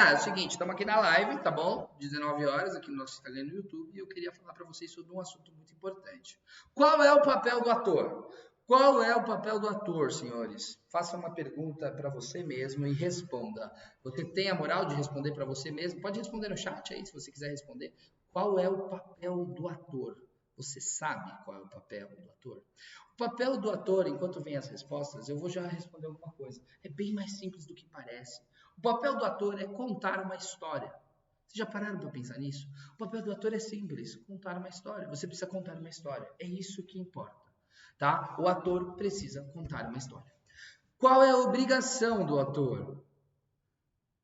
É o seguinte, estamos aqui na live, tá bom? 19 horas aqui no nosso Instagram e no YouTube, e eu queria falar para vocês sobre um assunto muito importante. Qual é o papel do ator? Qual é o papel do ator, senhores? Faça uma pergunta para você mesmo e responda. Você tem a moral de responder para você mesmo? Pode responder no chat aí, se você quiser responder. Qual é o papel do ator? Você sabe qual é o papel do ator? O papel do ator, enquanto vem as respostas, eu vou já responder alguma coisa. É bem mais simples do que parece. O papel do ator é contar uma história. Vocês já pararam para pensar nisso? O papel do ator é simples, contar uma história. Você precisa contar uma história. É isso que importa, tá? O ator precisa contar uma história. Qual é a obrigação do ator?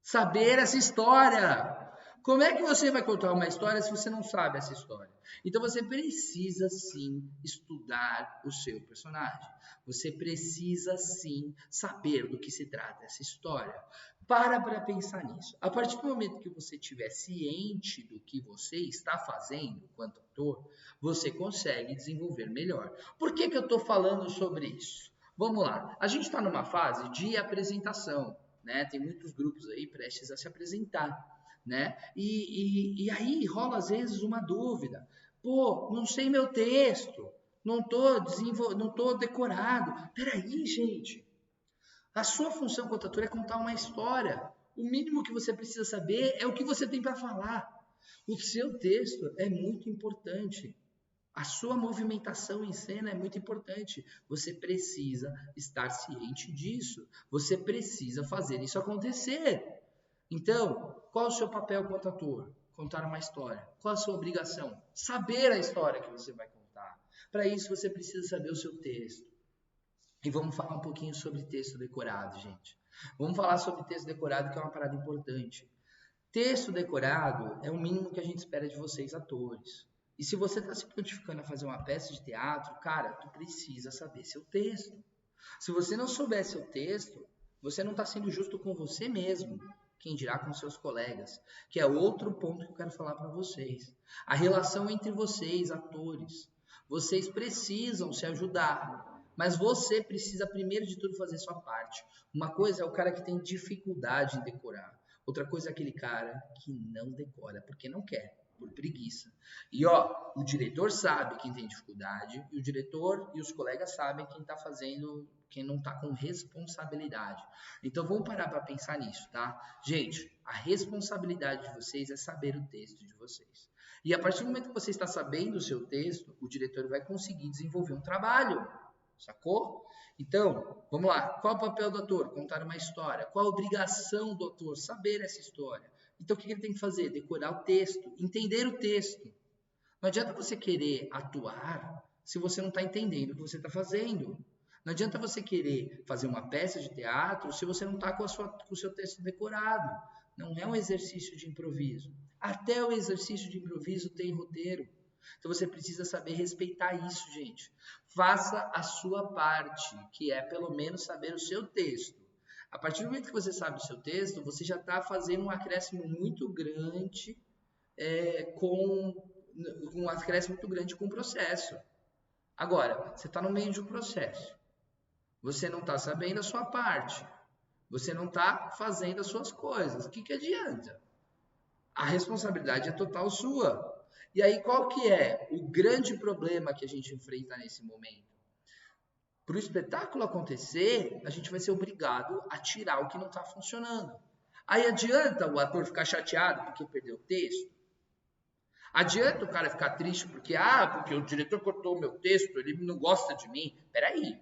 Saber essa história. Como é que você vai contar uma história se você não sabe essa história? Então você precisa sim estudar o seu personagem. Você precisa sim saber do que se trata essa história. Para pensar nisso. A partir do momento que você estiver ciente do que você está fazendo enquanto ator, você consegue desenvolver melhor. Por que eu estou falando sobre isso? Vamos lá. A gente está numa fase de apresentação, né? Tem muitos grupos aí prestes a se apresentar, né? E aí rola às vezes uma dúvida. Pô, não sei meu texto, não tô decorado. Peraí, gente. A sua função como ator é contar uma história. O mínimo que você precisa saber é o que você tem para falar. O seu texto é muito importante. A sua movimentação em cena é muito importante. Você precisa estar ciente disso. Você precisa fazer isso acontecer. Então, qual é o seu papel como ator? Contar uma história. Qual a sua obrigação? Saber a história que você vai contar. Para isso, você precisa saber o seu texto. E vamos falar um pouquinho sobre texto decorado, gente. Vamos falar sobre texto decorado, que é uma parada importante. Texto decorado é o mínimo que a gente espera de vocês, atores. E se você está se prontificando a fazer uma peça de teatro, cara, tu precisa saber seu texto. Se você não souber seu texto, você não está sendo justo com você mesmo. Quem dirá com seus colegas, que é outro ponto que eu quero falar para vocês. A relação entre vocês, atores. Vocês precisam se ajudar. Mas você precisa, primeiro de tudo, fazer sua parte. Uma coisa é o cara que tem dificuldade em decorar. Outra coisa é aquele cara que não decora porque não quer, por preguiça. E ó, o diretor sabe quem tem dificuldade, e o diretor e os colegas sabem quem está fazendo, quem não está com responsabilidade. Então vamos parar para pensar nisso, tá? Gente, a responsabilidade de vocês é saber o texto de vocês. E a partir do momento que você está sabendo o seu texto, o diretor vai conseguir desenvolver um trabalho. Sacou? Então, vamos lá. Qual é o papel do ator? Contar uma história. Qual a obrigação do ator? Saber essa história. Então, o que ele tem que fazer? Decorar o texto, entender o texto. Não adianta você querer atuar se você não está entendendo o que você está fazendo. Não adianta você querer fazer uma peça de teatro se você não está com o seu texto decorado. Não é um exercício de improviso. Até o exercício de improviso tem roteiro. Então você precisa saber respeitar isso, gente. Faça a sua parte, que é pelo menos saber o seu texto. A partir do momento que você sabe o seu texto, você já está fazendo um acréscimo muito grande com o processo. Agora, você está no meio de um processo. Você não está sabendo a sua parte. Você não está fazendo as suas coisas. O que adianta? A responsabilidade é total sua. E aí, qual que é o grande problema que a gente enfrenta nesse momento? Para o espetáculo acontecer, a gente vai ser obrigado a tirar o que não está funcionando. Aí adianta o ator ficar chateado porque perdeu o texto? Adianta o cara ficar triste porque o diretor cortou o meu texto, ele não gosta de mim? Peraí,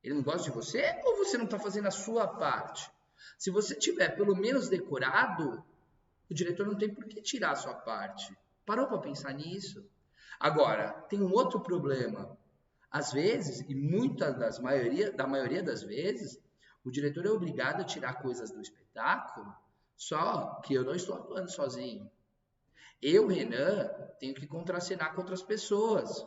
ele não gosta de você ou você não está fazendo a sua parte? Se você tiver pelo menos decorado, o diretor não tem por que tirar a sua parte. Parou para pensar nisso? Agora, tem um outro problema. Às vezes, e da maioria das vezes, o diretor é obrigado a tirar coisas do espetáculo, só que eu não estou atuando sozinho. Eu, Renan, tenho que contracenar com outras pessoas.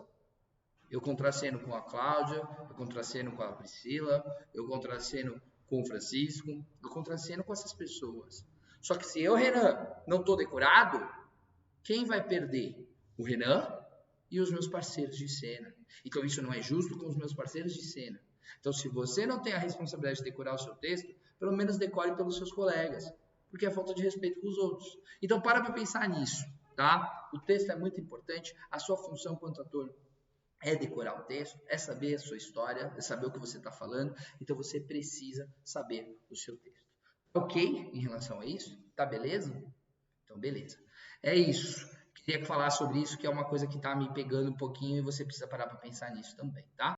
Eu contraceno com a Cláudia, eu contraceno com a Priscila, eu contraceno com o Francisco, eu contraceno com essas pessoas. Só que se eu, Renan, não estou decorado, quem vai perder? O Renan e os meus parceiros de cena. Então isso não é justo com os meus parceiros de cena. Então se você não tem a responsabilidade de decorar o seu texto, pelo menos decore pelos seus colegas. porque é falta de respeito com os outros. Então, para pensar nisso, tá? O texto é muito importante, a sua função quanto ator é decorar o texto, é saber a sua história, é saber o que você está falando, então você precisa saber o seu texto. Ok em relação a isso? Tá beleza? Então, beleza. É isso. Queria falar sobre isso, que é uma coisa que está me pegando um pouquinho e você precisa parar para pensar nisso também, tá?